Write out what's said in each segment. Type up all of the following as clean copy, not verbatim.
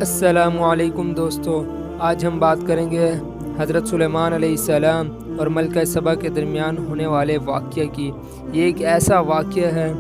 السلام علیکم دوستو، آج ہم بات کریں گے حضرت سلیمان علیہ السلام اور ملکہ سبا کے درمیان ہونے والے واقعہ کی۔ یہ ایک ایسا واقعہ ہے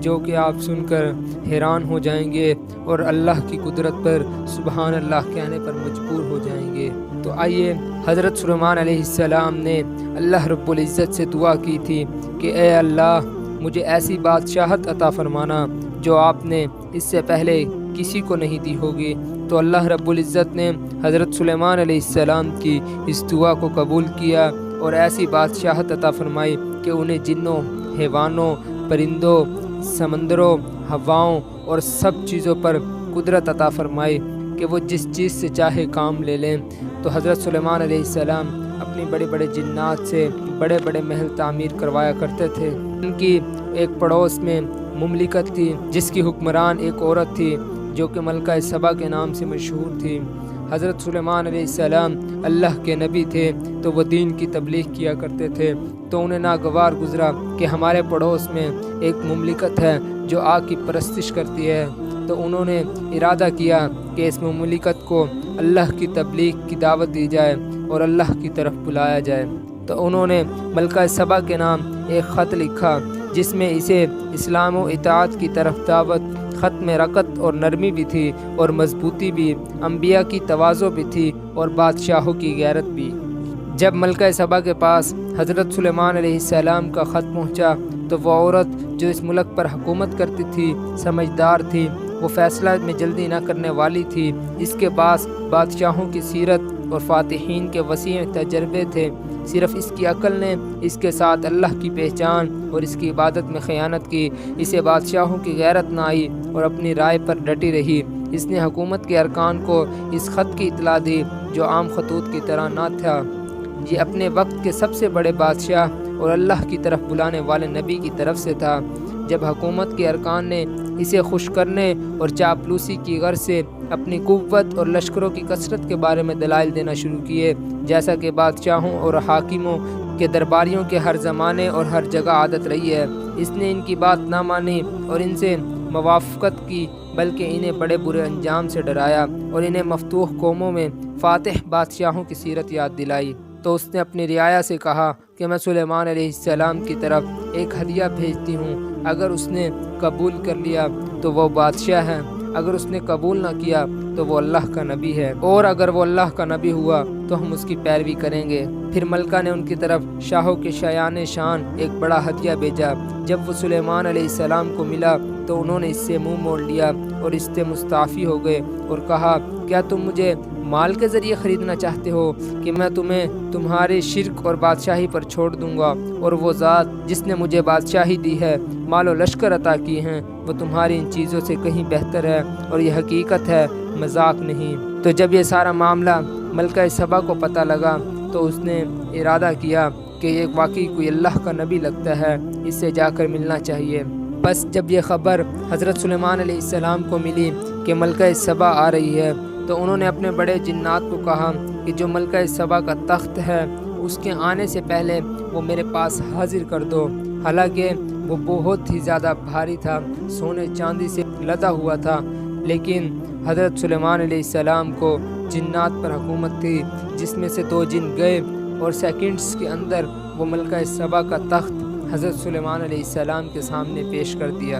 جو کہ آپ سن کر حیران ہو جائیں گے اور اللہ کی قدرت پر سبحان اللہ کہنے پر مجبور ہو جائیں گے۔ تو آئیے، حضرت سلیمان علیہ السلام نے اللہ رب العزت سے دعا کی تھی کہ اے اللہ، مجھے ایسی بادشاہت عطا فرمانا جو آپ نے اس سے پہلے کسی کو نہیں دی ہوگی۔ تو اللہ رب العزت نے حضرت سلیمان علیہ السلام کی اس دعا کو قبول کیا اور ایسی بادشاہت عطا فرمائی کہ انہیں جنوں، حیوانوں، پرندوں، سمندروں، ہواؤں اور سب چیزوں پر قدرت عطا فرمائی کہ وہ جس چیز سے چاہے کام لے لیں۔ تو حضرت سلیمان علیہ السلام اپنی بڑے بڑے جنات سے بڑے بڑے محل تعمیر کروایا کرتے تھے۔ ان کی ایک پڑوس میں مملکت تھی جس کی حکمران ایک عورت تھی جو کہ ملکہ سبا کے نام سے مشہور تھی۔ حضرت سلیمان علیہ السلام اللہ کے نبی تھے تو وہ دین کی تبلیغ کیا کرتے تھے۔ تو انہیں ناگوار گزرا کہ ہمارے پڑوس میں ایک مملکت ہے جو آگ کی پرستش کرتی ہے۔ تو انہوں نے ارادہ کیا کہ اس مملکت کو اللہ کی تبلیغ کی دعوت دی جائے اور اللہ کی طرف بلایا جائے۔ تو انہوں نے ملکہ سبا کے نام ایک خط لکھا جس میں اسے اسلام و اطاعت کی طرف دعوت، خط میں رقت اور نرمی بھی تھی اور مضبوطی بھی، انبیاء کی تواضع بھی تھی اور بادشاہوں کی غیرت بھی۔ جب ملکہ سبا کے پاس حضرت سلیمان علیہ السلام کا خط پہنچا تو وہ عورت جو اس ملک پر حکومت کرتی تھی سمجھدار تھی، وہ فیصلہ میں جلدی نہ کرنے والی تھی۔ اس کے پاس بادشاہوں کی سیرت اور فاتحین کے وسیع تجربے تھے۔ صرف اس کی عقل نے اس کے ساتھ اللہ کی پہچان اور اس کی عبادت میں خیانت کی۔ اسے بادشاہوں کی غیرت نہ آئی اور اپنی رائے پر ڈٹی رہی۔ اس نے حکومت کے ارکان کو اس خط کی اطلاع دی جو عام خطوط کی طرح نہ تھا۔ یہ اپنے وقت کے سب سے بڑے بادشاہ اور اللہ کی طرف بلانے والے نبی کی طرف سے تھا۔ جب حکومت کے ارکان نے اسے خوش کرنے اور چاپلوسی کی غرض سے اپنی قوت اور لشکروں کی کثرت کے بارے میں دلائل دینا شروع کیے، جیسا کہ بادشاہوں اور حاکموں کے درباریوں کے ہر زمانے اور ہر جگہ عادت رہی ہے، اس نے ان کی بات نہ مانی اور ان سے موافقت کی، بلکہ انہیں بڑے برے انجام سے ڈرایا اور انہیں مفتوح قوموں میں فاتح بادشاہوں کی سیرت یاد دلائی۔ تو اس نے اپنی رعایا سے کہا کہ میں سلیمان علیہ السلام کی طرف ایک ہدیہ بھیجتی ہوں، اگر اس نے قبول کر لیا تو وہ بادشاہ ہے، اگر اس نے قبول نہ کیا تو وہ اللہ کا نبی ہے، اور اگر وہ اللہ کا نبی ہوا تو ہم اس کی پیروی کریں گے۔ پھر ملکہ نے ان کی طرف شاہوں کے شایان شان ایک بڑا ہدیہ بھیجا۔ جب وہ سلیمان علیہ السلام کو ملا تو انہوں نے اس سے منہ موڑ لیا اور اس سے مستعفی ہو گئے اور کہا، کیا تم مجھے مال کے ذریعے خریدنا چاہتے ہو کہ میں تمہیں تمہارے شرک اور بادشاہی پر چھوڑ دوں گا؟ اور وہ ذات جس نے مجھے بادشاہی دی ہے، مال و لشکر عطا کی ہیں، وہ تمہاری ان چیزوں سے کہیں بہتر ہے، اور یہ حقیقت ہے، مذاق نہیں۔ تو جب یہ سارا معاملہ ملکہ سبا کو پتہ لگا تو اس نے ارادہ کیا کہ یہ واقعی کوئی اللہ کا نبی لگتا ہے، اس سے جا کر ملنا چاہیے۔ بس جب یہ خبر حضرت سلیمان علیہ السلام کو ملی کہ ملکہ سبا آ رہی ہے تو انہوں نے اپنے بڑے جنات کو کہا کہ جو ملکہ سبا کا تخت ہے اس کے آنے سے پہلے وہ میرے پاس حاضر کر دو۔ حالانکہ وہ بہت ہی زیادہ بھاری تھا، سونے چاندی سے لدا ہوا تھا، لیکن حضرت سلیمان علیہ السلام کو جنات پر حکومت تھی، جس میں سے 2 جن گئے اور سیکنڈز کے اندر وہ ملکہ سبا کا تخت حضرت سلیمان علیہ السلام کے سامنے پیش کر دیا۔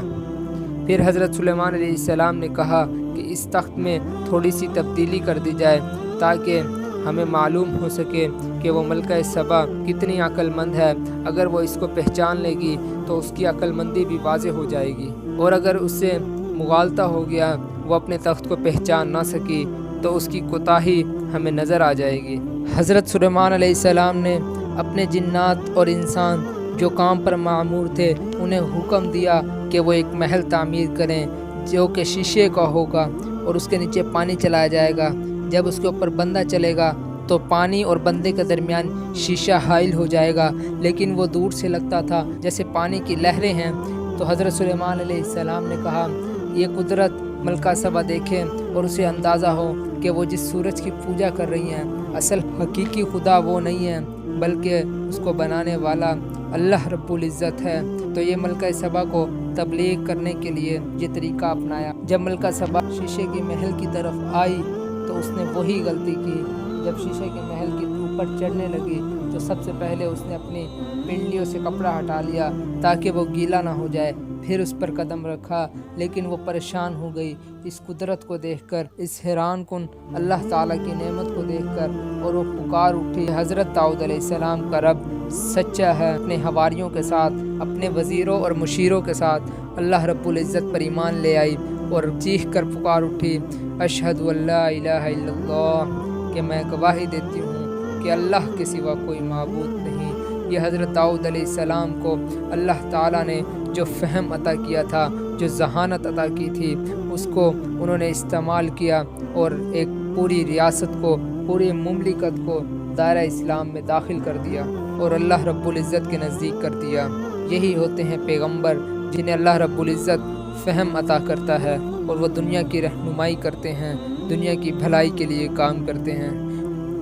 پھر حضرت سلیمان علیہ السلام نے کہا کہ اس تخت میں تھوڑی سی تبدیلی کر دی جائے تاکہ ہمیں معلوم ہو سکے کہ وہ ملکہ سبا کتنی عقل مند ہے۔ اگر وہ اس کو پہچان لے گی تو اس کی عقل مندی بھی واضح ہو جائے گی، اور اگر اس سے مغالطہ ہو گیا، وہ اپنے تخت کو پہچان نہ سکی، تو اس کی کوتاہی ہمیں نظر آ جائے گی۔ حضرت سلیمان علیہ السلام نے اپنے جنات اور انسان جو کام پر معمور تھے انہیں حکم دیا کہ وہ ایک محل تعمیر کریں جو کہ شیشے کا ہوگا اور اس کے نیچے پانی چلایا جائے گا۔ جب اس کے اوپر بندہ چلے گا تو پانی اور بندے کے درمیان شیشہ حائل ہو جائے گا، لیکن وہ دور سے لگتا تھا جیسے پانی کی لہریں ہیں۔ تو حضرت سلیمان علیہ السلام نے کہا، یہ قدرت ملکہ سبا دیکھے اور اسے اندازہ ہو کہ وہ جس سورج کی پوجا کر رہی ہیں اصل حقیقی خدا وہ نہیں ہے، بلکہ اس کو بنانے والا اللہ رب العزت ہے۔ تو یہ ملکہ سبا کو تبلیغ کرنے کے لیے یہ طریقہ اپنایا۔ جب ملکہ سبا شیشے کے محل کی طرف آئی تو اس نے وہی غلطی کی۔ جب شیشے کے محل کے اوپر چڑھنے لگی تو سب سے پہلے اس نے اپنی پنڈلیوں سے کپڑا ہٹا لیا تاکہ وہ گیلا نہ ہو جائے، پھر اس پر قدم رکھا، لیکن وہ پریشان ہو گئی اس قدرت کو دیکھ کر، اس حیران کن اللہ تعالیٰ کی نعمت کو دیکھ کر، اور وہ پکار اٹھی۔ حضرت داؤد علیہ السلام کا رب سچا ہے۔ اپنے حواریوں کے ساتھ، اپنے وزیروں اور مشیروں کے ساتھ اللہ رب العزت پر ایمان لے آئی اور چیخ کر پکار اٹھی، اشہد ان لا الہ الا اللہ، کہ میں گواہی دیتی ہوں کہ اللہ کے سوا کوئی معبود نہیں۔ یہ حضرت داؤد علیہ السلام کو اللہ تعالیٰ نے جو فہم عطا کیا تھا، جو ذہانت عطا کی تھی، اس کو انہوں نے استعمال کیا اور ایک پوری ریاست کو، پوری مملکت کو دائرہ اسلام میں داخل کر دیا اور اللہ رب العزت کے نزدیک کر دیا۔ یہی ہوتے ہیں پیغمبر، جنہیں اللہ رب العزت فہم عطا کرتا ہے اور وہ دنیا کی رہنمائی کرتے ہیں، دنیا کی بھلائی کے لیے کام کرتے ہیں۔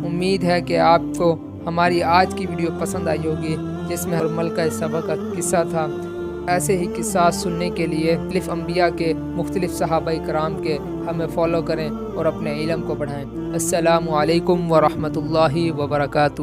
امید ہے کہ آپ کو ہماری آج کی ویڈیو پسند آئی ہوگی، جس میں ملکہ سبا کا قصہ تھا۔ ایسے ہی قصہ سننے کے لیے مختلف انبیاء کے، مختلف صحابہ کرام کے ہمیں فالو کریں اور اپنے علم کو بڑھائیں۔ السلام علیکم ورحمۃ اللہ وبرکاتہ۔